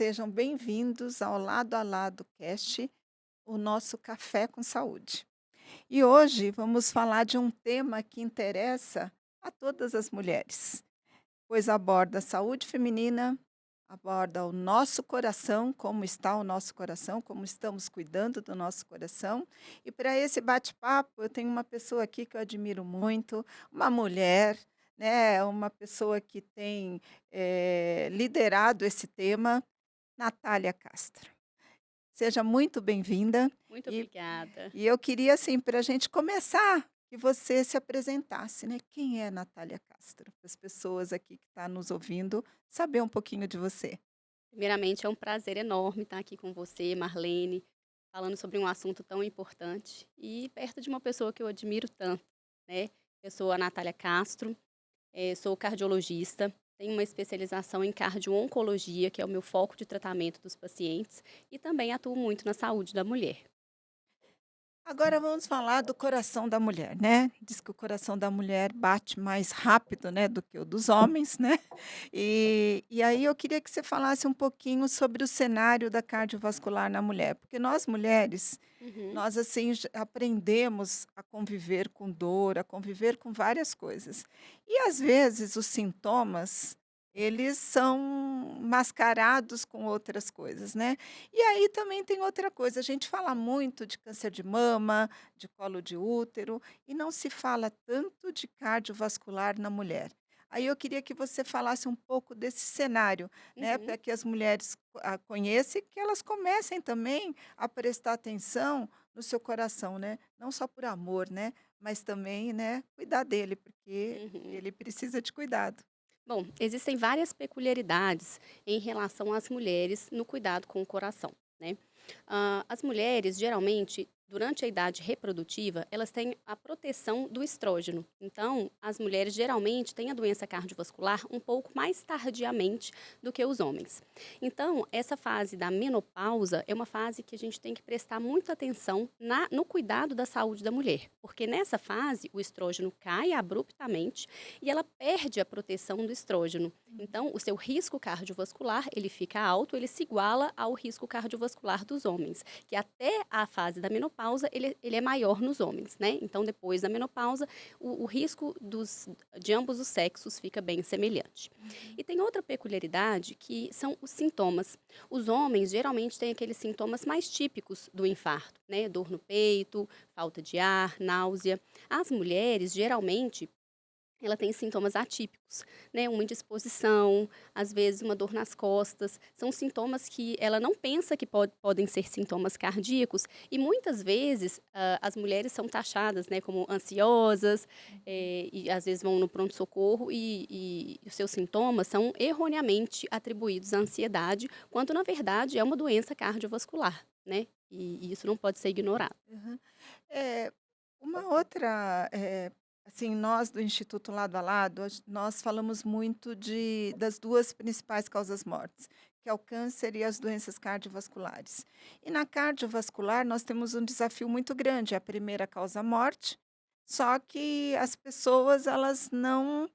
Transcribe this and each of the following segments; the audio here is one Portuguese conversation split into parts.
sejam bem-vindos ao Lado a Lado Cast, o nosso café com saúde. E hoje vamos falar de um tema que interessa a todas as mulheres, pois aborda a saúde feminina, aborda o nosso coração, como está o nosso coração, como estamos cuidando do nosso coração. E para esse bate-papo, eu tenho uma pessoa aqui que eu admiro muito, uma mulher, né, uma pessoa que tem liderado esse tema, Natália Castro. Seja muito bem-vinda Muito e obrigada. eu queria, assim, para a gente começar, que você se apresentasse, né. Quem é Natália Castro? Para as pessoas aqui que estão nos ouvindo saber um pouquinho de você. Primeiramente, é um prazer enorme estar aqui com você, Marlene, falando sobre um assunto tão importante e perto de uma pessoa que eu admiro tanto, né. Eu sou a Natália Castro, sou cardiologista, tenho uma especialização em cardio-oncologia, que é o meu foco de tratamento dos pacientes, e também atuo muito na saúde da mulher. Agora vamos falar do coração da mulher, né. Diz que o coração da mulher bate mais rápido, né, do que o dos homens, né. E aí eu queria que você falasse um pouquinho sobre o cenário da cardiovascular na mulher, porque nós mulheres, Uhum. nós assim aprendemos a conviver com dor, a conviver com várias coisas. E às vezes os sintomas, eles são mascarados com outras coisas, né. E aí também tem outra coisa, a gente fala muito de câncer de mama, de colo de útero, e não se fala tanto de cardiovascular na mulher. Aí eu queria que você falasse um pouco desse cenário, né, Uhum. para que as mulheres conheçam e que elas comecem também a prestar atenção no seu coração, né, não só por amor, né, mas também, né, cuidar dele, porque Uhum. ele precisa de cuidado. Bom, existem várias peculiaridades em relação às mulheres no cuidado com o coração, né. As mulheres, geralmente, durante a idade reprodutiva, elas têm a proteção do estrógeno. Então, as mulheres geralmente têm a doença cardiovascular um pouco mais tardiamente do que os homens. Então, essa fase da menopausa é uma fase que a gente tem que prestar muita atenção no cuidado da saúde da mulher, porque nessa fase o estrógeno cai abruptamente e ela perde a proteção do estrógeno. Então, o seu risco cardiovascular, ele fica alto, ele se iguala ao risco cardiovascular dos homens, que até a fase da menopausa, ele é maior nos homens, né. Então, depois da menopausa, o risco de ambos os sexos fica bem semelhante. Uhum. E tem outra peculiaridade que são os sintomas. Os homens geralmente têm aqueles sintomas mais típicos do infarto, né, dor no peito, falta de ar, náusea. As mulheres, geralmente, ela tem sintomas atípicos, né, uma indisposição, às vezes uma dor nas costas, são sintomas que ela não pensa que podem ser sintomas cardíacos e muitas vezes, as mulheres são taxadas, né, como ansiosas, Uhum. e às vezes vão no pronto-socorro e os seus sintomas são erroneamente atribuídos à ansiedade, quando na verdade é uma doença cardiovascular, né, e isso não pode ser ignorado. Aham. Uma outra, assim, nós do Instituto Lado a Lado, nós falamos muito das 2 principais causas mortes, que é o câncer e as doenças cardiovasculares. E na cardiovascular nós temos um desafio muito grande, é a primeira causa morte, só que as pessoas elas não,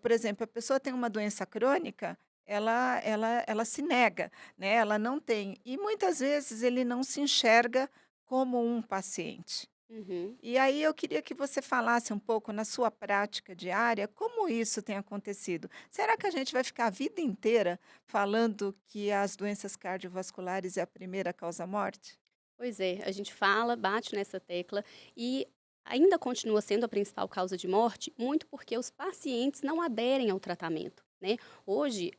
por exemplo, a pessoa tem uma doença crônica, ela se nega, né, ela não tem, e muitas vezes ele não se enxerga como um paciente. Uhum. E aí eu queria que você falasse um pouco na sua prática diária, como isso tem acontecido. Será que a gente vai ficar a vida inteira falando que as doenças cardiovasculares é a primeira causa-morte? Pois é, a gente fala, bate nessa tecla e ainda continua sendo a principal causa de morte, muito porque os pacientes não aderem ao tratamento, né. Hoje,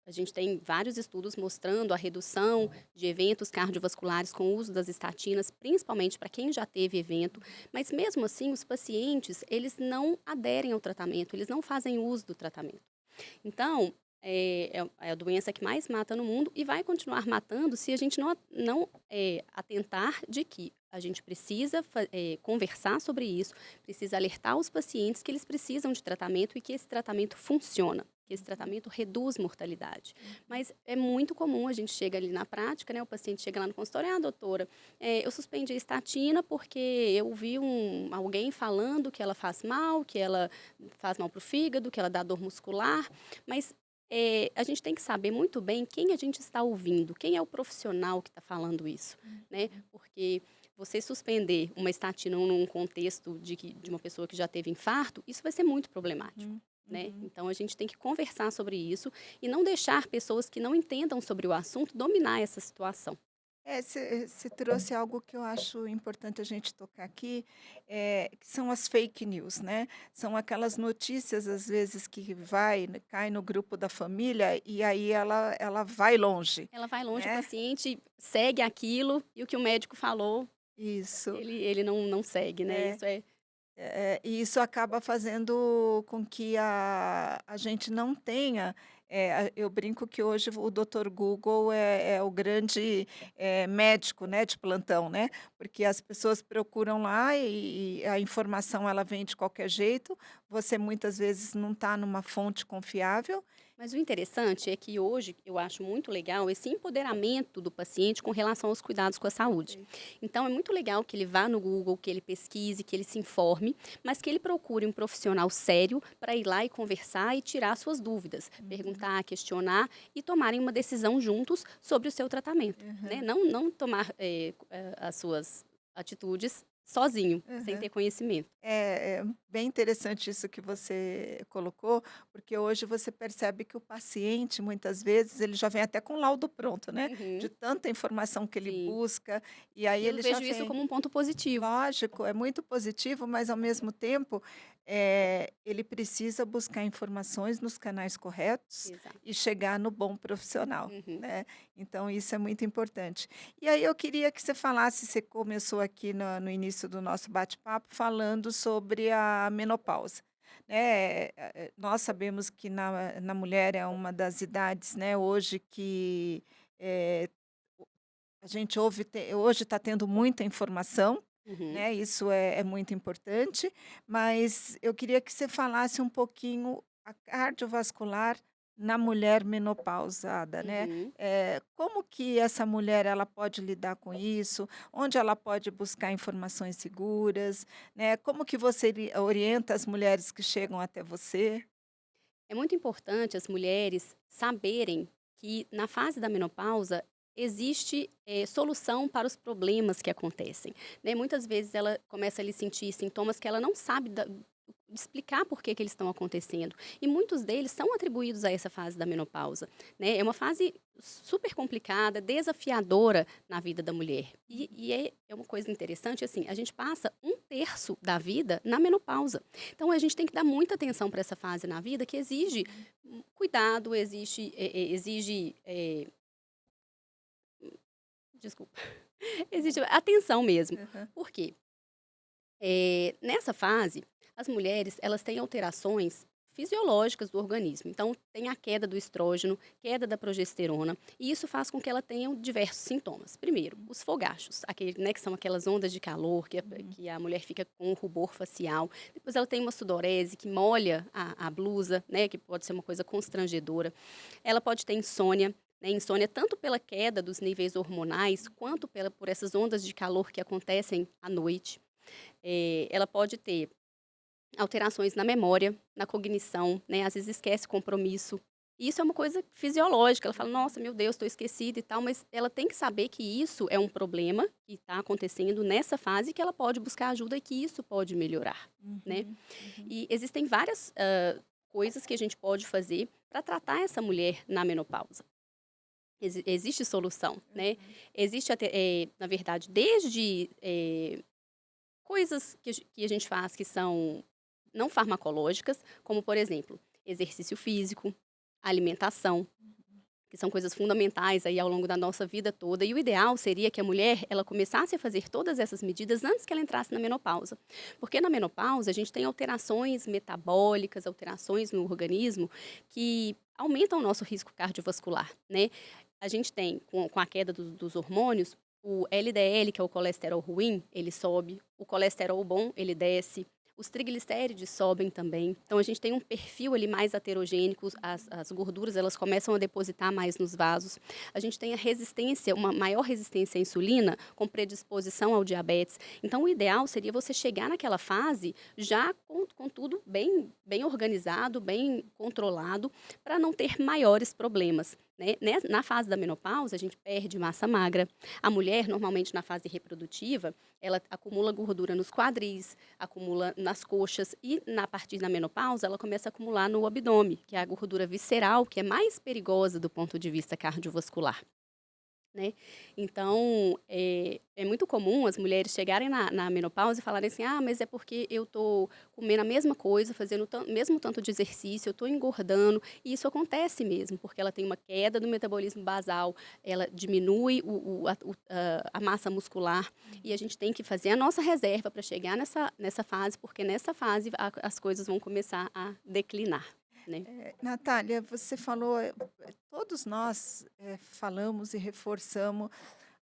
a gente tem vários estudos mostrando a redução de eventos cardiovasculares com o uso das estatinas, principalmente para quem já teve evento, mas mesmo assim os pacientes, eles não aderem ao tratamento, eles não fazem uso do tratamento. Então, é a doença que mais mata no mundo e vai continuar matando se a gente não atentar de que a gente precisa conversar sobre isso, precisa alertar os pacientes que eles precisam de tratamento e que esse tratamento funciona, que esse Uhum, tratamento reduz mortalidade. uhum. Mas é muito comum a gente chega ali na prática, né, o paciente chega lá no consultório: "Ah, doutora, eu suspendi a estatina porque eu vi alguém falando que ela faz mal, que ela faz mal para o fígado, que ela dá dor muscular", mas A gente tem que saber muito bem quem a gente está ouvindo, quem é o profissional que está falando isso, né? Uhum, Porque você suspender uma estatina num contexto de uma pessoa que já teve infarto, isso vai ser muito problemático, uhum, né? uhum. Então a gente tem que conversar sobre isso e não deixar pessoas que não entendam sobre o assunto dominar essa situação. Você trouxe algo que eu acho importante a gente tocar aqui, que são as fake news, né. São aquelas notícias, às vezes, que cai no grupo da família e aí ela vai longe, Ela vai longe, o né. paciente segue aquilo e o que o médico falou, Isso. ele não segue, né? É. Isso é E isso acaba fazendo com que a gente não tenha, eu brinco que hoje o doutor Google é o grande, médico, né, de plantão, né, porque as pessoas procuram lá e a informação ela vem de qualquer jeito, você muitas vezes não está numa fonte confiável. Mas o interessante é que hoje eu acho muito legal esse empoderamento do paciente com relação aos cuidados com a saúde. Perfeito. Então é muito legal que ele vá no Google, que ele pesquise, que ele se informe, mas que ele procure um profissional sério para ir lá e conversar e tirar suas dúvidas, Uhum, perguntar, questionar e tomarem uma decisão juntos sobre o seu tratamento, né? aham, Não tomar as suas atitudes sozinho, sem aham. ter conhecimento. É bem interessante isso que você colocou, porque hoje você percebe que o paciente, muitas vezes, ele já vem até com o laudo pronto, né, de Uhum, tanta informação que ele sim. busca, e aí E eu ele já vejo isso vem. como um ponto positivo. Lógico, é muito positivo, mas ao mesmo tempo, ele precisa buscar informações nos canais corretos Exato. e chegar no bom profissional, Uhum. né. Então isso é muito importante. E aí eu queria que você falasse, você começou aqui no início do nosso bate-papo falando sobre a menopausa, né. Nós sabemos que na mulher é uma das idades, né, hoje que, eh a gente hoje está tendo muita informação, Uhum. né, isso é muito importante, mas eu queria que você falasse um pouquinho a cardiovascular na mulher menopausada, né. Uhum. Como que essa mulher ela pode lidar com isso? Onde ela pode buscar informações seguras, né? Como que você orienta as mulheres que chegam até você? É muito importante as mulheres saberem que na fase da menopausa existe, solução para os problemas que acontecem, né. Muitas vezes ela começa a lhe sentir sintomas que ela não sabe explicar por que que eles estão acontecendo, e muitos deles são atribuídos a essa fase da menopausa, né. É uma fase super complicada, desafiadora na vida da mulher. E é uma coisa interessante, assim, a gente passa um terço da vida na menopausa. Então a gente tem que dar muita atenção para essa fase na vida que exige cuidado, desculpa, exige atenção mesmo. Aham. Por quê? Nessa fase, as mulheres elas têm alterações fisiológicas do organismo. Então, tem a queda do estrógeno, queda da progesterona, e isso faz com que ela tenha diversos sintomas. Primeiro, os fogachos, né, que são aquelas ondas de calor Uhum. que a mulher fica com rubor facial. Depois ela tem uma sudorese que molha a blusa, né, que pode ser uma coisa constrangedora. Ela pode ter insônia, né, insônia tanto pela queda dos níveis hormonais, quanto por essas ondas de calor que acontecem à noite. Ela pode ter alterações na memória, na cognição, né, às vezes esquece compromisso. E isso é uma coisa fisiológica, ela fala: "Nossa, meu Deus, estou esquecida e tal", mas ela tem que saber que isso é um problema que está acontecendo nessa fase, que ela pode buscar ajuda e que isso pode melhorar, né. Uhum. Uhum. E existem várias, coisas que a gente pode fazer para tratar essa mulher na menopausa. Existe solução, né. Aham. Existe na verdade, desde, coisas que a gente faz que são não farmacológicas, como por exemplo, exercício físico, alimentação, que são coisas fundamentais aí ao longo da nossa vida toda. E o ideal seria que a mulher, ela começasse a fazer todas essas medidas antes que ela entrasse na menopausa. Porque na menopausa a gente tem alterações metabólicas, alterações no organismo que aumentam o nosso risco cardiovascular, né? A gente tem, com a queda dos hormônios, o LDL, que é o colesterol ruim, ele sobe, o colesterol bom, ele desce, os triglicérides sobem também. Então a gente tem um perfil ali mais heterogênico, as gorduras elas começam a depositar mais nos vasos. A gente tem a resistência, uma maior resistência à insulina, com predisposição ao diabetes. Então o ideal seria você chegar naquela fase já com tudo bem organizado, bem controlado, para não ter maiores problemas. Né? Na fase da menopausa, a gente perde massa magra. A mulher, normalmente na fase reprodutiva, ela acumula gordura nos quadris, acumula nas coxas e, na partir da menopausa, ela começa a acumular no abdômen, que é a gordura visceral, que é mais perigosa do ponto de vista cardiovascular. Né? Então, é muito comum as mulheres chegarem na menopausa e falarem assim: ah, mas é porque eu estou comendo a mesma coisa, fazendo o mesmo tanto de exercício, eu estou engordando. E isso acontece mesmo, porque ela tem uma queda do metabolismo basal, ela diminui a massa muscular, e a gente tem que fazer a nossa reserva para chegar nessa fase, porque nessa fase as coisas vão começar a declinar. Né? Natália, você falou, todos nós falamos e reforçamos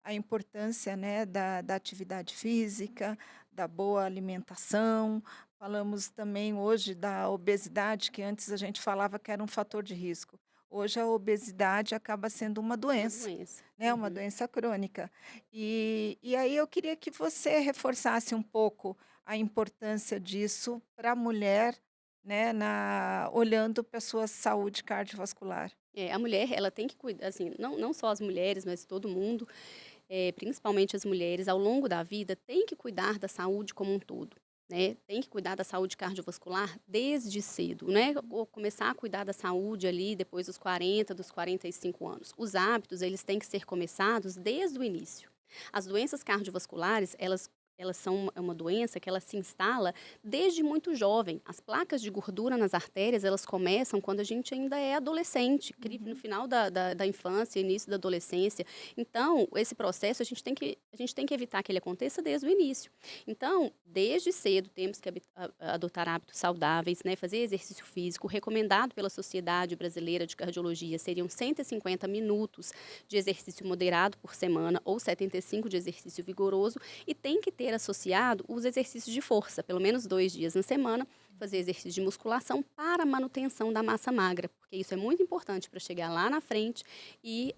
a importância, né, da atividade física, da boa alimentação. Falamos também hoje da obesidade, que antes a gente falava que era um fator de risco. Hoje a obesidade acaba sendo uma Uma doença, doença. né, uma doença crônica. E aí eu queria que você reforçasse um pouco a importância disso para a mulher, né, olhando para a sua saúde cardiovascular. A mulher, ela tem que cuidar, assim, não só as mulheres, mas todo mundo, principalmente as mulheres, ao longo da vida, tem que cuidar da saúde como um todo, né? Tem que cuidar da saúde cardiovascular desde cedo, né? Ou começar a cuidar da saúde ali depois dos 40, dos 45 anos. Os hábitos, eles têm que ser começados desde o início. As doenças cardiovasculares, elas são uma doença que ela se instala desde muito jovem. As placas de gordura nas artérias, elas começam quando a gente ainda é adolescente, no final da infância, início da adolescência. Então, esse processo a gente tem que evitar que ele aconteça desde o início. Então, desde cedo, temos que adotar hábitos saudáveis, né? Fazer exercício físico, recomendado pela Sociedade Brasileira de Cardiologia, seriam 150 minutos de exercício moderado por semana ou 75 de exercício vigoroso, e tem que ter associado os exercícios de força, pelo menos 2 dias na semana, fazer exercício de musculação para manutenção da massa magra, porque isso é muito importante para chegar lá na frente e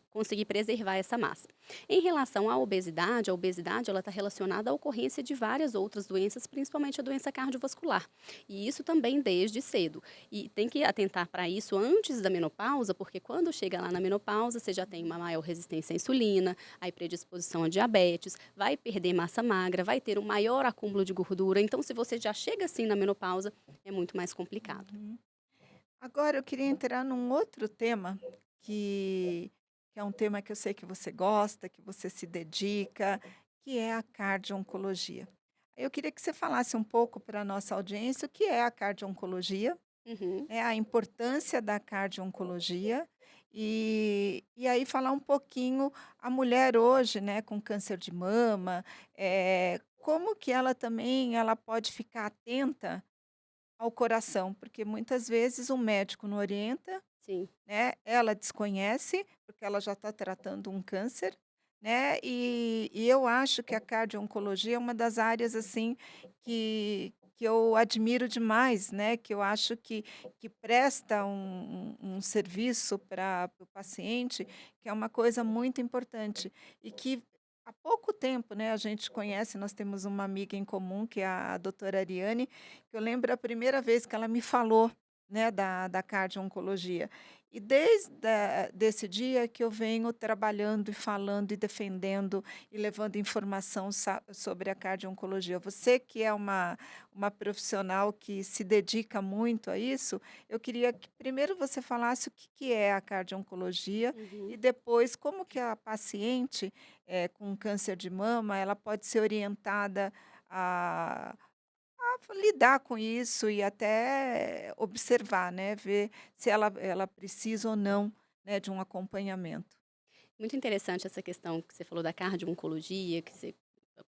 conseguir preservar essa massa. Em relação à obesidade, a obesidade ela está relacionada à ocorrência de várias outras doenças, principalmente a doença cardiovascular. E isso também desde cedo. E tem que atentar para isso antes da menopausa, porque quando chega lá na menopausa, você já tem uma maior resistência à insulina, aí predisposição a diabetes, vai perder massa magra, vai ter um maior acúmulo de gordura. Então, se você já chega assim na menopausa, é muito mais complicado. Uhum. Agora eu queria entrar num outro tema que que é um tema que eu sei que você gosta, que você se dedica, que é a cardio-oncologia. Eu queria que você falasse um pouco para a nossa audiência o que é a cardio-oncologia, Uhum. né, a importância da cardio-oncologia, e aí falar um pouquinho a mulher hoje, né, com câncer de mama, como que ela também ela pode ficar atenta ao coração, porque muitas vezes o médico não orienta, Sim. né, ela desconhece, porque ela já está tratando um câncer, né, e eu acho que a cardio-oncologia é uma das áreas, assim, que eu admiro demais, né, que eu acho que presta um serviço para o paciente, que é uma coisa muito importante e que há pouco tempo, né, a gente conhece, nós temos uma amiga em comum, que é a doutora Ariane, que eu lembro a primeira vez que ela me falou, né, da cardio-oncologia. E desde desse dia que eu venho trabalhando e falando e defendendo e levando informação sobre a cardio-oncologia. Você que é uma profissional que se dedica muito a isso, eu queria que primeiro você falasse o que que é a cardio-oncologia e Uhum. depois como que a paciente com câncer de mama ela pode ser orientada a lidar com isso e até observar, né, ver se ela precisa ou não, né, de um acompanhamento. Muito interessante essa questão que você falou da cardio-oncologia, que você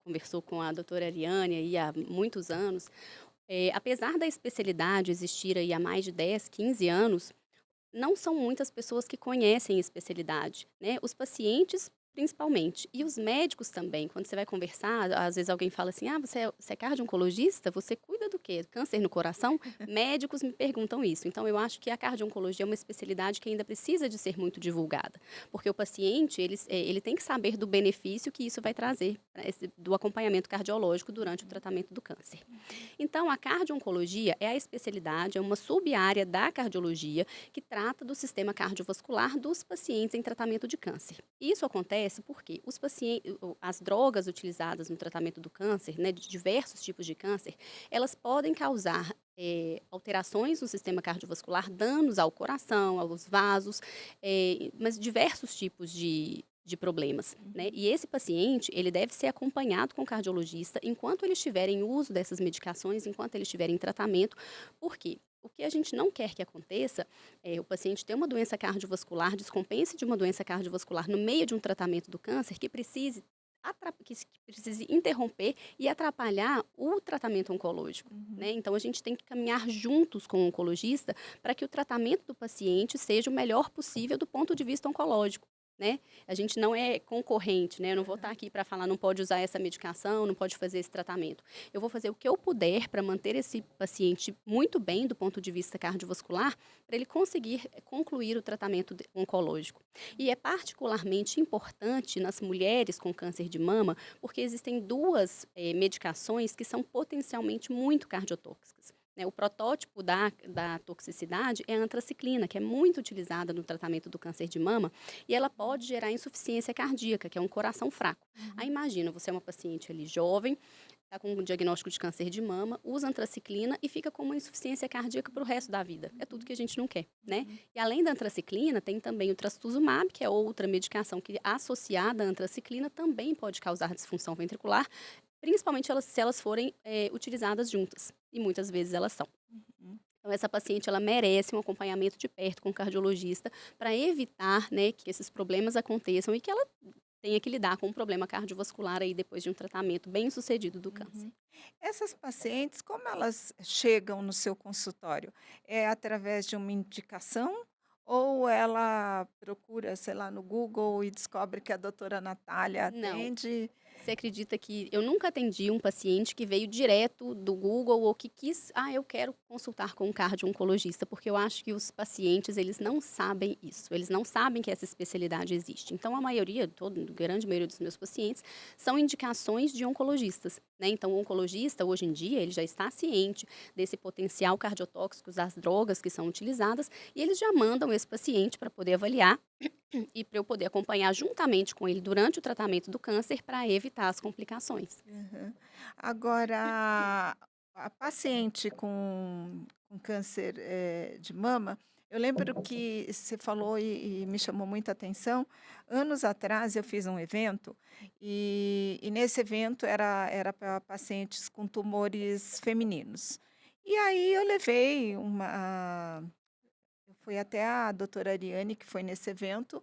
conversou com a doutora Ariane aí há muitos anos. Apesar da especialidade existir aí há mais de 10, 15 anos, não são muitas pessoas que conhecem a especialidade, né. Os pacientes Principalmente. E os médicos também, quando você vai conversar, às vezes alguém fala assim: "Ah, você é cardio-oncologista? Você cuida do quê? Câncer no coração?". Médicos me perguntam isso. Então eu acho que a cardio-oncologia é uma especialidade que ainda precisa de ser muito divulgada, porque o paciente, ele tem que saber do benefício que isso vai trazer pra do acompanhamento cardiológico durante o tratamento do câncer. Então, a cardio-oncologia é a especialidade, é uma sub-área da cardiologia que trata do sistema cardiovascular dos pacientes em tratamento de câncer. Isso acontece porque as drogas utilizadas no tratamento do câncer, né, de diversos tipos de câncer, elas podem causar alterações no sistema cardiovascular, danos ao coração, aos vasos, mas diversos tipos de problemas, né? Uhum. E esse paciente, ele deve ser acompanhado com o cardiologista enquanto ele estiver em uso dessas medicações, enquanto ele estiver em tratamento, porque o que a gente não quer que aconteça é o paciente ter uma doença cardiovascular, descompense de uma doença cardiovascular no meio de um tratamento do câncer que precise interromper e atrapalhar o tratamento oncológico, Uhum. né? Então a gente tem que caminhar juntos com o oncologista para que o tratamento do paciente seja o melhor possível do ponto de vista oncológico, né? A gente não é concorrente, né? Eu não vou estar Aham. aqui para falar: "Não pode usar essa medicação, não pode fazer esse tratamento". Eu vou fazer o que eu puder para manter esse paciente muito bem do ponto de vista cardiovascular, para ele conseguir concluir o tratamento oncológico. E é particularmente importante nas mulheres com câncer de mama, porque existem duas medicações que são potencialmente muito cardiotóxicas, né? O protótipo da toxicidade é a antraciclina, que é muito utilizada no tratamento do câncer de mama, e ela pode gerar insuficiência cardíaca, que é um coração fraco. Aí Uhum. imagina, você é uma paciente ali jovem, está com um diagnóstico de câncer de mama, usa antraciclina e fica com uma insuficiência cardíaca para o resto da vida. É tudo Uhum. que a gente não quer, né? Uhum. E além da antraciclina, tem também o trastuzumab, que é outra medicação que, associada à antraciclina, também pode causar disfunção ventricular, principalmente se elas forem utilizadas juntas. E muitas vezes elas são. Uhum. Então, essa paciente, ela merece um acompanhamento de perto com o cardiologista para evitar, né, que esses problemas aconteçam e que ela tenha que lidar com um problema cardiovascular aí depois de um tratamento bem sucedido do câncer. Uhum. Essas pacientes, como elas chegam no seu consultório? É através de uma indicação ou ela procura, sei lá, no Google e descobre que a doutora Natália Não. atende? Você acredita que eu nunca atendi um paciente que veio direto do Google ou que quis: "Ah, eu quero consultar com um cardio-oncologista", porque eu acho que os pacientes, eles não sabem isso, eles não sabem que essa especialidade existe. Então a maioria, grande maioria dos meus pacientes, são indicações de oncologistas, né. Então o oncologista, hoje em dia, ele já está ciente desse potencial cardiotóxico das drogas que são utilizadas, e eles já mandam esse paciente para poder avaliar e para eu poder acompanhar juntamente com ele durante o tratamento do câncer para evitar as complicações. Aham. Agora, a paciente com câncer, de mama, eu lembro que você falou e me chamou muita atenção, anos atrás eu fiz um evento, e nesse evento era para pacientes com tumores femininos. E aí eu levei eu fui até a doutora Ariane, que foi nesse evento,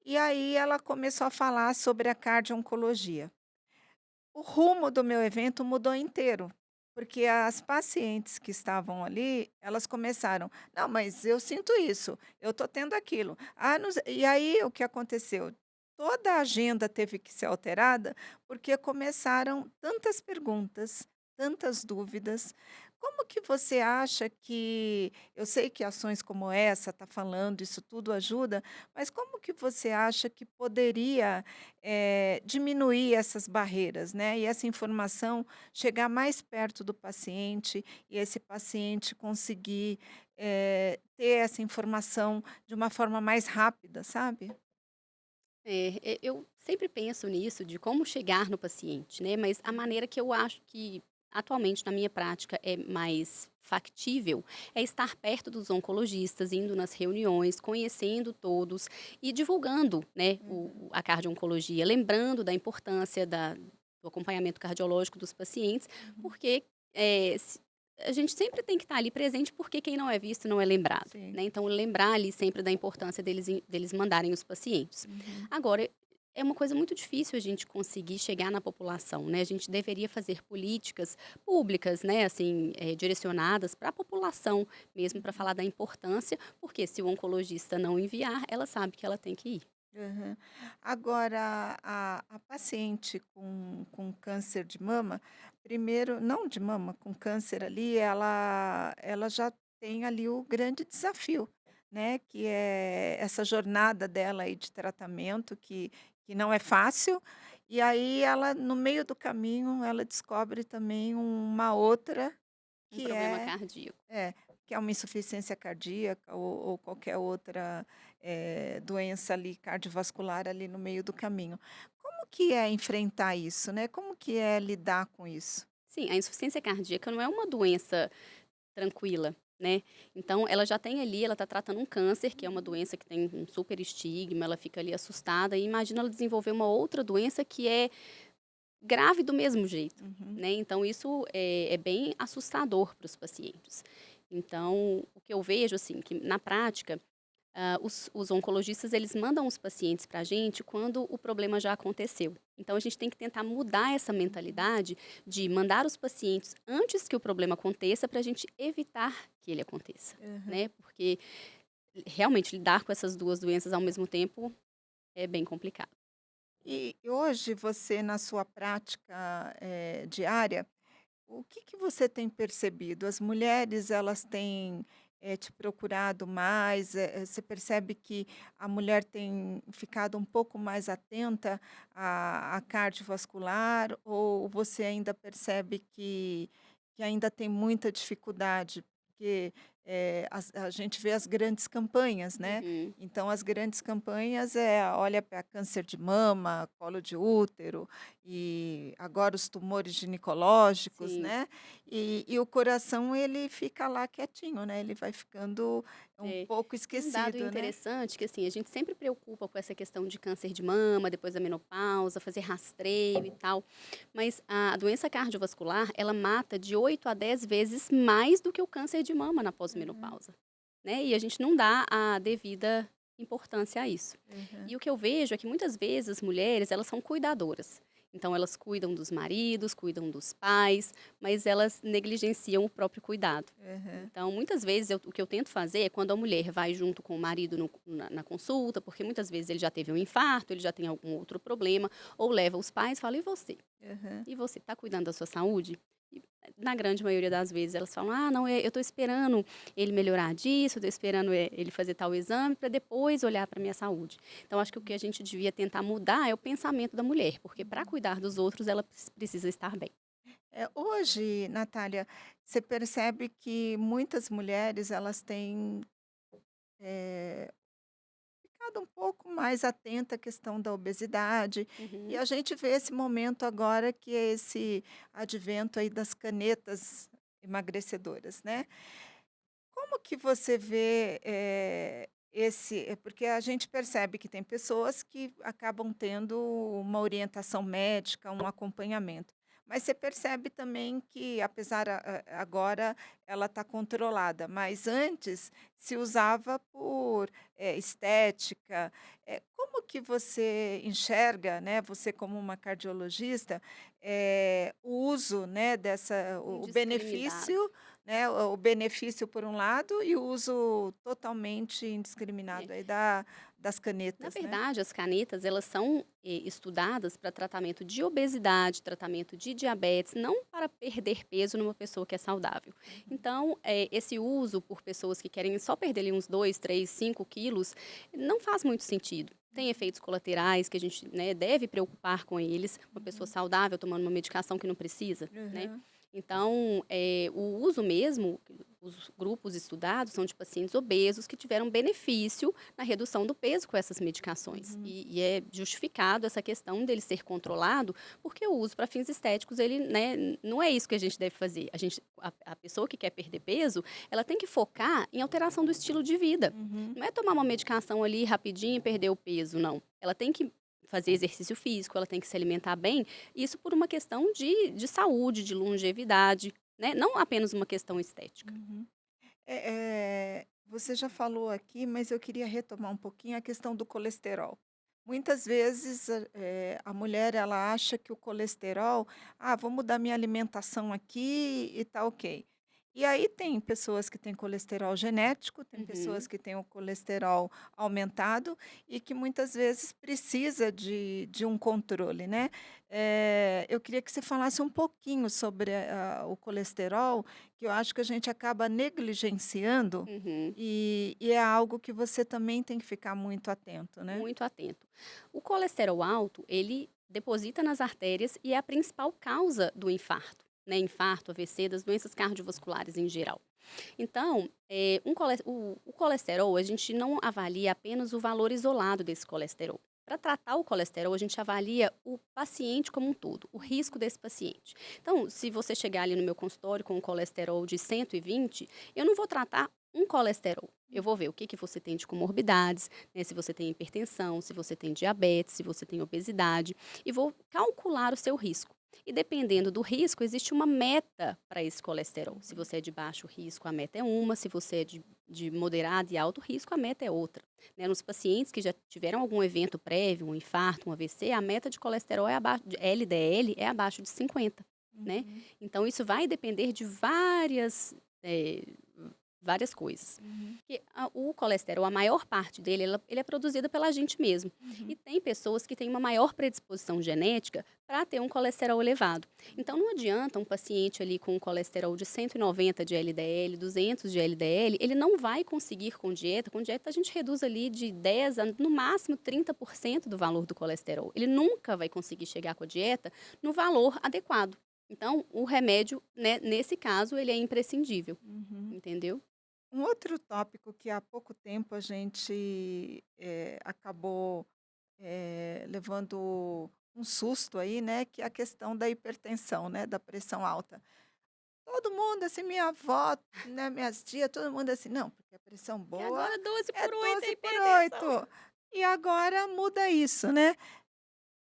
e aí ela começou a falar sobre a cardio-oncologia. O rumo do meu evento mudou inteiro, porque as pacientes que estavam ali, elas começaram: "Não, mas eu sinto isso, eu estou tendo aquilo. Ah, não sei", e aí o que aconteceu? Toda a agenda teve que ser alterada, porque começaram tantas perguntas, tantas dúvidas. Como que você acha que eu sei que ações como essa, tá falando, isso tudo ajuda, mas como que você acha que poderia diminuir essas barreiras, né, e essa informação chegar mais perto do paciente e esse paciente conseguir, ter essa informação de uma forma mais rápida, sabe? Eu sempre penso nisso, de como chegar no paciente, né, mas a Uhum. maneira que eu acho que atualmente na minha prática é mais factível, é estar perto dos oncologistas, indo nas reuniões, conhecendo todos e divulgando, né, Uhum. a cardio-oncologia, lembrando da importância do acompanhamento cardiológico dos pacientes, Uhum. porque, a gente sempre tem que estar ali presente, porque quem não é visto não é lembrado, Sim. né, então lembrar ali sempre da importância deles mandarem os pacientes. Uhum. Agora, é uma coisa muito difícil a gente conseguir chegar na população, né, a gente deveria fazer políticas públicas, né, assim, direcionadas para a população mesmo, para Uhum. falar da importância, porque se o oncologista não enviar, ela sabe que ela tem que ir. Aham. Agora, a paciente com câncer de mama, primeiro não de mama, com câncer ali, ela já tem ali o grande desafio, né, que é essa jornada dela aí de tratamento que não é fácil, e aí ela, no meio do caminho, ela descobre também uma outra Um que problema é cardíaco. é, que é uma insuficiência cardíaca ou qualquer outra, doença ali cardiovascular ali no meio do caminho. Como que é enfrentar isso, né, como que é lidar com isso? Sim, a insuficiência cardíaca não é uma doença tranquila, né. Então ela já tem ali, ela está tratando um câncer, que é uma doença que tem um super estigma, ela fica ali assustada e imagina ela desenvolver uma outra doença que é grave do mesmo jeito, Uhum, né. Então isso é bem assustador para os pacientes. Então, o que eu vejo, assim, que na prática, os oncologistas eles mandam os pacientes para a gente quando o problema já aconteceu. Então a gente tem que tentar mudar essa uhum, mentalidade de mandar os pacientes antes que o problema aconteça para a gente evitar que ele aconteça, aham. né, porque realmente lidar com essas 2 doenças ao mesmo tempo é bem complicado. E hoje você na sua prática, diária, o que que você tem percebido? As mulheres, elas têm, te procurado mais? Você percebe que a mulher tem ficado um pouco mais atenta à cardiovascular ou você ainda percebe que ainda tem muita dificuldade? Porque, a gente vê as grandes campanhas, né, Uhum, então as grandes campanhas olha para câncer de mama, colo de útero, e agora os tumores ginecológicos, sim. né, e o coração ele fica lá quietinho, né, ele vai ficando um É. pouco E um dado esquecido, né. interessante que, assim, a gente sempre preocupa com essa questão de câncer de mama, depois da menopausa, fazer rastreio e tal, mas a doença cardiovascular, ela mata de 8 a 10 vezes mais do que o câncer de mama na Aham, pós-menopausa, né, e a gente não dá a devida importância a isso. aham, E o que eu vejo é que muitas vezes as mulheres, elas são cuidadoras. Então elas cuidam dos maridos, cuidam dos pais, mas elas negligenciam o próprio cuidado. aham, Então, muitas vezes, o que eu tento fazer é quando a mulher vai junto com o marido na consulta, porque muitas vezes ele já teve um infarto, ele já tem algum outro problema, ou leva os pais e fala: e você? aham. E você, está cuidando da sua saúde? E, na grande maioria das vezes, elas falam: ah, não, eu estou esperando ele melhorar disso, estou esperando ele fazer tal exame para depois olhar para minha saúde. Então, acho que o que a gente devia tentar mudar é o pensamento da mulher, porque para Uhum. cuidar dos outros, ela precisa estar bem. Hoje, Natália, você percebe que muitas mulheres elas têm, eh ficado um pouco mais atenta à questão da obesidade, e Uhum. a gente vê esse momento agora que é esse advento aí das canetas emagrecedoras, né. Como que você vê, porque a gente percebe que tem pessoas que acabam tendo uma orientação médica, um acompanhamento. Mas você percebe também que apesar agora ela está controlada, mas antes se usava por, estética. Como que você enxerga, né, você como uma cardiologista, o uso, né, o Indiscriminado. benefício, né, o benefício por um lado e o uso totalmente É. indiscriminado aí das Na canetas, né. verdade, as canetas, elas são, estudadas para tratamento de obesidade, tratamento de diabetes, não para perder peso numa pessoa que é saudável. Uhum, Então, esse uso por pessoas que querem só perder ali uns 2, 3, 5 quilos, não faz muito sentido. Tem uhum, efeitos colaterais que a gente, né, deve preocupar com eles, uma pessoa uhum, saudável tomando uma medicação que não precisa, né. aham, Então, o uso mesmo, os grupos estudados são de pacientes obesos que tiveram benefício na redução do peso com essas medicações. uhum, E é justificado essa questão dele ser controlado, porque o uso para fins estéticos, ele, né, não é isso que a gente deve fazer. A pessoa que quer perder peso, ela tem que focar em alteração do estilo de vida. uhum, Não é tomar uma medicação ali rapidinho e perder o peso, não. Ela tem que fazer exercício físico, ela tem que se alimentar bem, isso por uma questão de saúde, de longevidade, né? Não apenas uma questão estética. uhum. Você já falou aqui, mas eu queria retomar um pouquinho a questão do colesterol. Muitas vezes, a mulher ela acha que o colesterol: "Ah, vou mudar minha alimentação aqui e tá ok". E aí tem pessoas que têm colesterol genético, tem pessoas Uhum. que têm o colesterol aumentado e que muitas vezes precisa de um controle, né. Eu queria que você falasse um pouquinho sobre o colesterol, que eu acho que a gente acaba negligenciando, Uhum. e é algo que você também tem que ficar muito atento, né. Muito atento. O colesterol alto, ele deposita nas artérias e é a principal causa do infarto, né? Infarto, AVC, das doenças cardiovasculares em geral. Então, o colesterol, a gente não avalia apenas o valor isolado desse colesterol. Para tratar o colesterol, a gente avalia o paciente como um todo, o risco desse paciente. Então, se você chegar ali no meu consultório com um colesterol de 120, eu não vou tratar um colesterol. Eu vou ver o que, que você tem de comorbidades, né, se você tem hipertensão, se você tem diabetes, se você tem obesidade, e vou calcular o seu risco. E dependendo do risco, existe uma meta para esse colesterol. Se você é de baixo risco, a meta é uma, se você é de moderado e alto risco, a meta é outra. Né? Nos pacientes que já tiveram algum evento prévio, um infarto, um AVC, a meta de colesterol é abaixo, de LDL é abaixo de 50. Né? Uhum, Então, isso vai depender de eh, várias coisas. uhum, Que o colesterol, a maior parte dele, ele é produzido pela gente mesmo. E uhum, tem pessoas que têm uma maior predisposição genética para ter um colesterol elevado. Então, não adianta um paciente ali com um colesterol de 190 de LDL, 200 de LDL, ele não vai conseguir com dieta. Com dieta, a gente reduz ali de 10 a, no máximo, 30% do valor do colesterol. Ele nunca vai conseguir chegar com a dieta no valor adequado. Então, o remédio, né, nesse caso, ele é imprescindível, uhum. entendeu? Um outro tópico que há pouco tempo a gente, acabou, levando um susto aí, né, que é a questão da hipertensão, né, da pressão alta. Todo mundo, assim, minha avó, né, minhas tias, todo mundo assim: "Não, porque a pressão E boa agora 12 é por 8 é 12 por hipertensão. 8". E agora muda isso, né.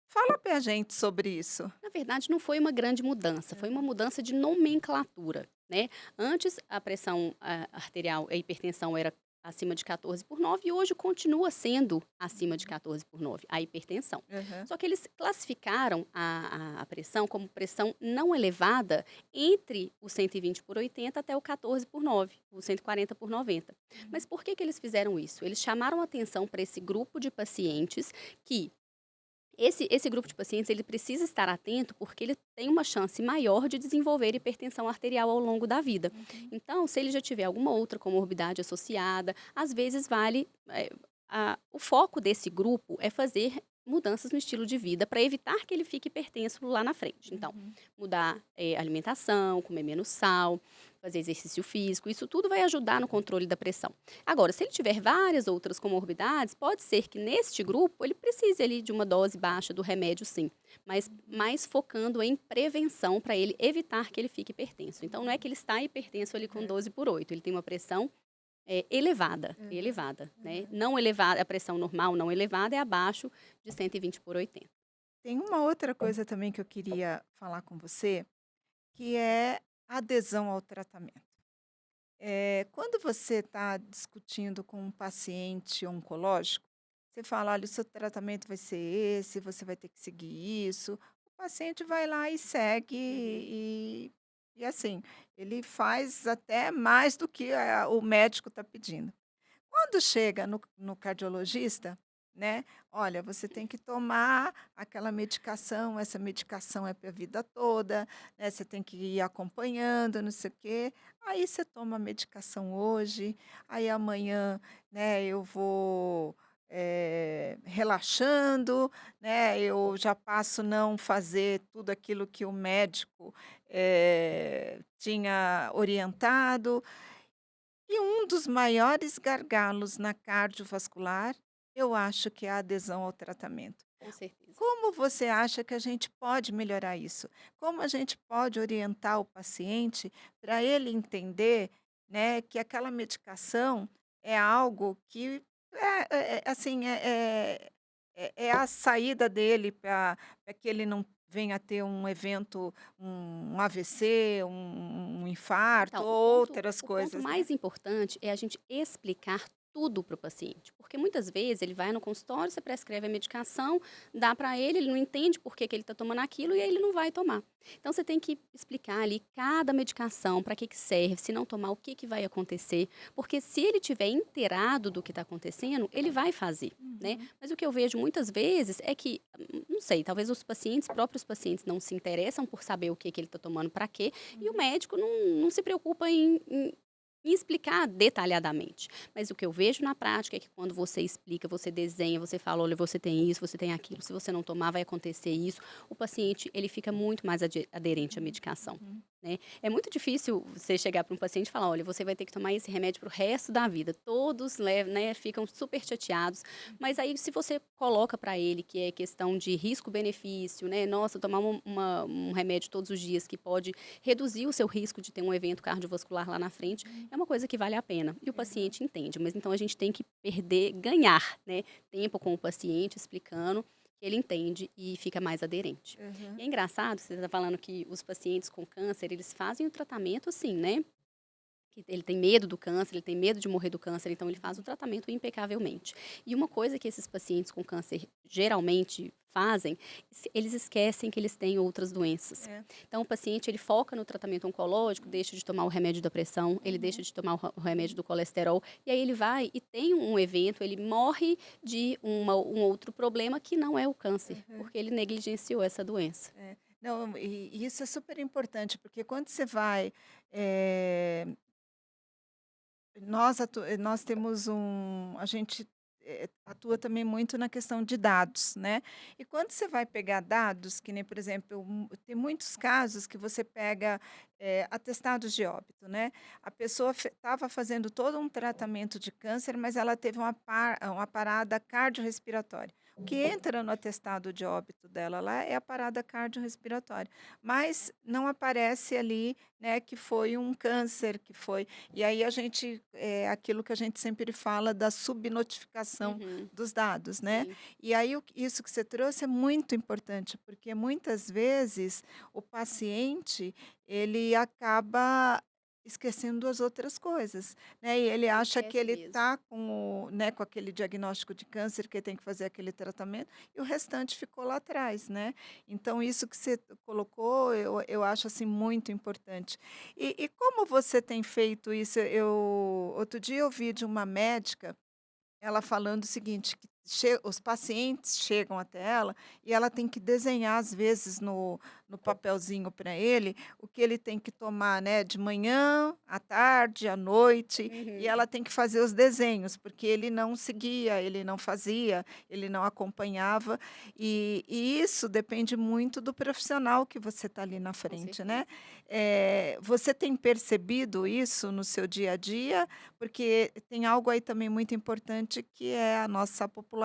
Fala pra gente sobre isso. Na verdade, não foi uma grande mudança, foi uma Aham. mudança de nomenclatura, né. Antes, a pressão, arterial, a hipertensão era acima de 14/9 e hoje continua sendo acima de 14/9, a hipertensão. Aham. Só que eles classificaram a pressão como pressão não elevada entre o 120/80 até o 14/9, o 140/90. Mas Uhum. por que que eles fizeram isso? Eles chamaram atenção para esse grupo de pacientes que esse grupo de pacientes, ele precisa estar atento, porque ele tem uma chance maior de desenvolver hipertensão arterial ao longo da vida. Uhum. Então, se ele já tiver alguma outra comorbidade associada, às vezes vale, o foco desse grupo é fazer mudanças no estilo de vida para evitar que ele fique hipertenso lá na frente. Então, Uhum. mudar, alimentação, comer menos sal, fazer exercício físico, isso tudo vai ajudar no controle da pressão. Agora, se ele tiver várias outras comorbidades, pode ser que neste grupo ele precise ali de uma dose baixa do remédio, sim, mas Uhum. mais focando em prevenção para ele evitar que ele fique hipertenso. Então, não é que ele está hipertenso ali com Aham. 12/8, ele tem uma pressão elevada, Aham. elevada, né? Aham. Não elevada, a pressão normal não elevada é abaixo de 120/80. Tem uma outra coisa também que eu queria falar com você, que é a adesão ao tratamento. Quando você está discutindo com um paciente oncológico, você fala: "Olha, o seu tratamento vai ser esse, você vai ter que seguir isso". O paciente vai lá e segue Uhum. e assim, ele faz até mais do que o médico está pedindo. Quando chega no cardiologista, né, "Olha, você tem que tomar aquela medicação, essa medicação é para a vida toda, né, você tem que ir acompanhando, não sei o quê". Aí você toma a medicação hoje, aí amanhã, né, eu vou, relaxando, né, eu já passo não fazer tudo aquilo que o médico, tinha orientado. E um dos maiores gargalos na cardiovascular, eu acho que é a adesão ao tratamento. Com certeza. Como você acha que a gente pode melhorar isso? Como a gente pode orientar o paciente para ele entender, né, que aquela medicação é algo que assim, é a saída dele para que ele não venha a ter um evento, um AVC, um infarto Então, ou outras o ponto coisas, né? mais importante é a gente explicar tudo para o paciente, porque muitas vezes ele vai no consultório, você prescreve a medicação, dá para ele não entende por que que ele está tomando aquilo e aí ele não vai tomar. Então você tem que explicar ali cada medicação, para que que serve, se não tomar, o que que vai acontecer, porque se ele tiver inteirado do que está acontecendo, ele vai fazer, né. Uhum. Mas o que eu vejo muitas vezes é que, não sei, talvez os pacientes, próprios pacientes não se interessam por saber o que que ele está tomando para quê, e o Uhum. médico não se preocupa em explicar detalhadamente. Mas o que eu vejo na prática é que quando você explica, você desenha, você fala: "Olha, você tem isso, você tem aquilo, se você não tomar vai acontecer isso", o paciente ele fica muito mais aderente à medicação, Uhum. né. É muito difícil você chegar para um paciente e falar: "Olha, você vai ter que tomar esse remédio para o resto da vida", todos né, ficam super chateados, mas aí se você coloca para ele que é questão de risco-benefício, né, nossa, tomar um remédio todos os dias que pode reduzir o seu risco de ter um evento cardiovascular lá na frente, Uhum. é uma coisa que vale a pena. E o Aham. paciente entende, mas então a gente tem que ganhar, né, tempo com o paciente explicando, que ele entende e fica mais aderente. Aham. E é engraçado, você está falando que os pacientes com câncer, eles fazem o tratamento assim, né, que ele tem medo do câncer, ele tem medo de morrer do câncer, então ele faz o tratamento impecavelmente. E uma coisa que esses pacientes com câncer geralmente fazem, eles esquecem que eles têm outras doenças. É. Então o paciente ele foca no tratamento oncológico, deixa de tomar o remédio da pressão, ele deixa Uhum. de tomar o remédio Uhum. do colesterol, e aí ele vai e tem um evento, ele morre de um outro problema que não é o câncer, Aham. porque ele negligenciou essa doença. É. Não, e isso é super importante, porque quando você vai, eh nós temos a gente, atua também muito na questão de dados, né. E quando você vai pegar dados, que nem, por exemplo, tem muitos casos que você pega, atestados de óbito, né. A pessoa estava fazendo todo um tratamento de câncer, mas ela teve uma parada cardiorrespiratória. O que entra no atestado de óbito dela lá é a parada cardiorrespiratória, mas não aparece ali, né, que foi um câncer, que foi e aí a gente aquilo que a gente sempre fala da subnotificação Uhum, dos dados, né. sim. E aí isso que você trouxe é muito importante, porque muitas vezes o paciente, ele acaba esquecendo as outras coisas, né, e ele acha que Esquece ele mesmo. está com aquele diagnóstico de câncer, que tem que fazer aquele tratamento, e o restante ficou lá atrás, né. Então isso que você colocou, eu acho, assim, muito importante. E como você tem feito isso? Outro dia eu ouvi de uma médica, ela falando o seguinte, que os pacientes chegam até ela e ela tem que desenhar, às vezes, no papelzinho para ele, o que ele tem que tomar, né, de manhã, à tarde, à noite, e Uhum. ela tem que fazer os desenhos, porque ele não seguia, ele não fazia, ele não acompanhava, e isso depende muito do profissional que você está ali na Com frente, né. certeza. Você tem percebido isso no seu dia a dia? Porque tem algo aí também muito importante que é a nossa população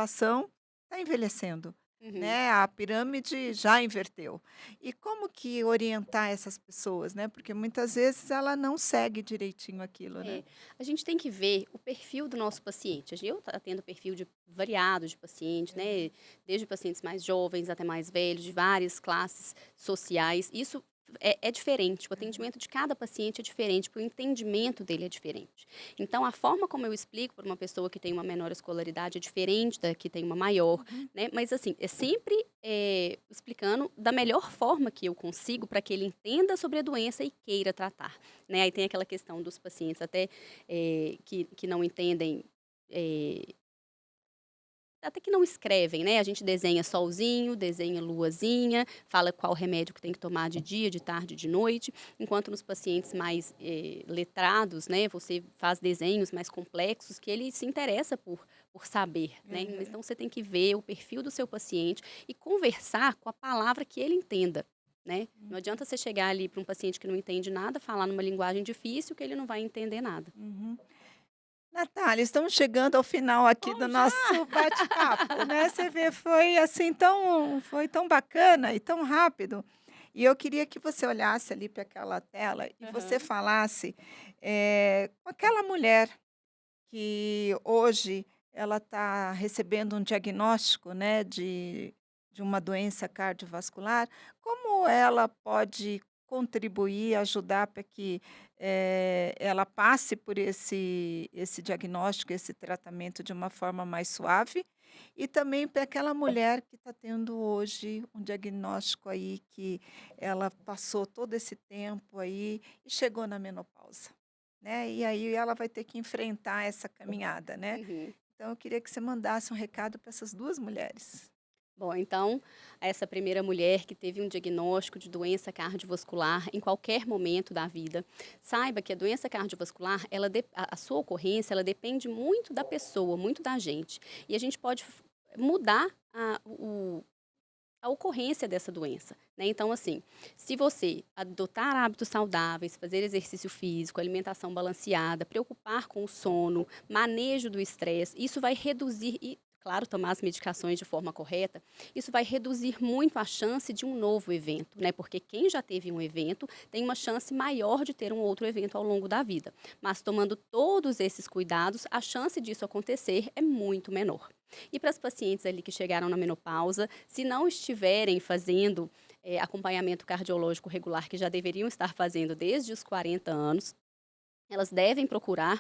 está envelhecendo, Uhum. né, a pirâmide já inverteu. E como que orientar essas pessoas, né, porque muitas vezes ela não segue direitinho aquilo, né. É, a gente tem que ver o perfil do nosso paciente. Eu atendo perfil variado de paciente, né? Aham. Desde pacientes mais jovens até mais velhos, de várias classes sociais. Isso é diferente. O Aham. atendimento de cada paciente é diferente, porque o entendimento dele é diferente. Então, a forma como eu explico para uma pessoa que tem uma menor escolaridade é diferente da que tem uma maior, Uhum. né? Mas, assim, é sempre explicando da melhor forma que eu consigo para que ele entenda sobre a doença e queira tratar. Né, aí tem aquela questão dos pacientes até, que não entendem, eh, até que não escrevem, né, a gente desenha solzinho, desenha luazinha, fala qual remédio que tem que tomar de dia, de tarde, de noite, enquanto nos pacientes mais, letrados, né, você faz desenhos mais complexos que ele se interessa por saber, né, Aham. então você tem que ver o perfil do seu paciente e conversar com a palavra que ele entenda, né. Não Uhum. adianta você chegar ali para um paciente que não entende nada, falar numa linguagem difícil que ele não vai entender nada. Uhum. Natália, estamos chegando ao final aqui Oh, do já? nosso bate-papo, né, você vê, foi assim foi tão bacana e tão rápido. E eu queria que você olhasse ali para aquela tela e você Aham. falasse, com aquela mulher que hoje ela está recebendo um diagnóstico, né, de uma doença cardiovascular, como ela pode contribuir, ajudar para que ela passe por esse diagnóstico, esse tratamento de uma forma mais suave, e também para aquela mulher que está tendo hoje um diagnóstico aí que ela passou todo esse tempo aí e chegou na menopausa, né, e aí ela vai ter que enfrentar essa caminhada, né. Uhum. Então eu queria que você mandasse um recado para essas 2 mulheres. Bom, então, essa primeira mulher que teve um diagnóstico de doença cardiovascular em qualquer momento da vida, saiba que a doença cardiovascular, a sua ocorrência, ela depende muito da pessoa, muito da gente. E a gente pode mudar a ocorrência dessa doença, né? Então, assim, se você adotar hábitos saudáveis, fazer exercício físico, alimentação balanceada, preocupar com o sono, manejo do estresse, isso vai reduzir e, claro, tomar as medicações de forma correta, isso vai reduzir muito a chance de um novo evento, né? Porque quem já teve um evento tem uma chance maior de ter um outro evento ao longo da vida. Mas tomando todos esses cuidados, a chance disso acontecer é muito menor. E para as pacientes ali que chegaram na menopausa, se não estiverem fazendo acompanhamento cardiológico regular, que já deveriam estar fazendo desde os 40 anos, elas devem procurar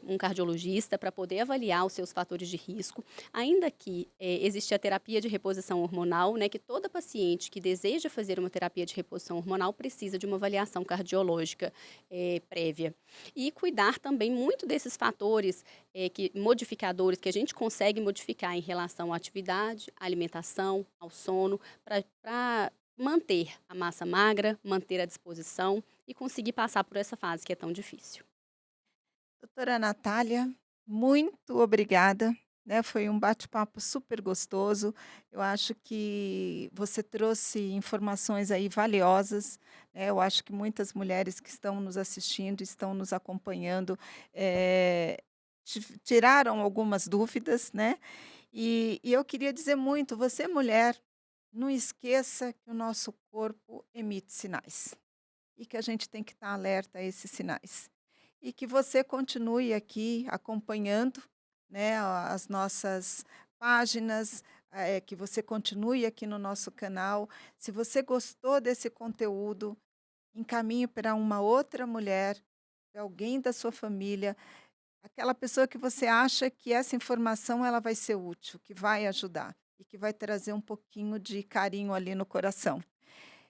um cardiologista para poder avaliar os seus fatores de risco, ainda que existe a terapia de reposição hormonal, né, que toda paciente que deseja fazer uma terapia de reposição hormonal precisa de uma avaliação cardiológica prévia. E cuidar também muito desses fatores modificadores que a gente consegue modificar em relação à atividade, à alimentação, ao sono, para manter a massa magra, manter a disposição e conseguir passar por essa fase que é tão difícil. Doutora Natália, muito obrigada, né, foi um bate-papo super gostoso. Eu acho que você trouxe informações aí valiosas, né, eu acho que muitas mulheres que estão nos assistindo, estão nos acompanhando, tiraram algumas dúvidas, né, e eu queria dizer muito, você mulher, não esqueça que o nosso corpo emite sinais, e que a gente tem que estar alerta a esses sinais. E que você continue aqui acompanhando, né, as nossas páginas, que você continue aqui no nosso canal. Se você gostou desse conteúdo, encaminhe para uma outra mulher, para alguém da sua família, aquela pessoa que você acha que essa informação ela vai ser útil, que vai ajudar e que vai trazer um pouquinho de carinho ali no coração.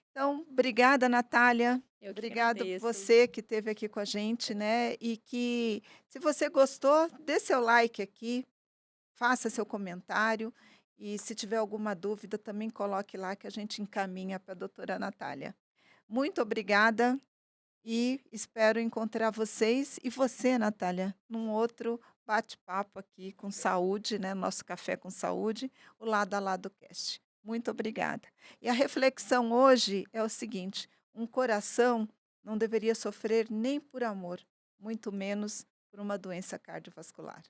Então, obrigada, Natália. Eu que Obrigado agradeço. você que esteve aqui com a gente, né? E que, se você gostou, dê seu like aqui, faça seu comentário. E se tiver alguma dúvida, também coloque lá que a gente encaminha para a doutora Natália. Muito obrigada e espero encontrar vocês e você, Natália, num outro bate-papo aqui com saúde, né? Nosso café com saúde, o lado a lado cast. Muito obrigada. E a reflexão hoje é o seguinte: um coração não deveria sofrer nem por amor, muito menos por uma doença cardiovascular.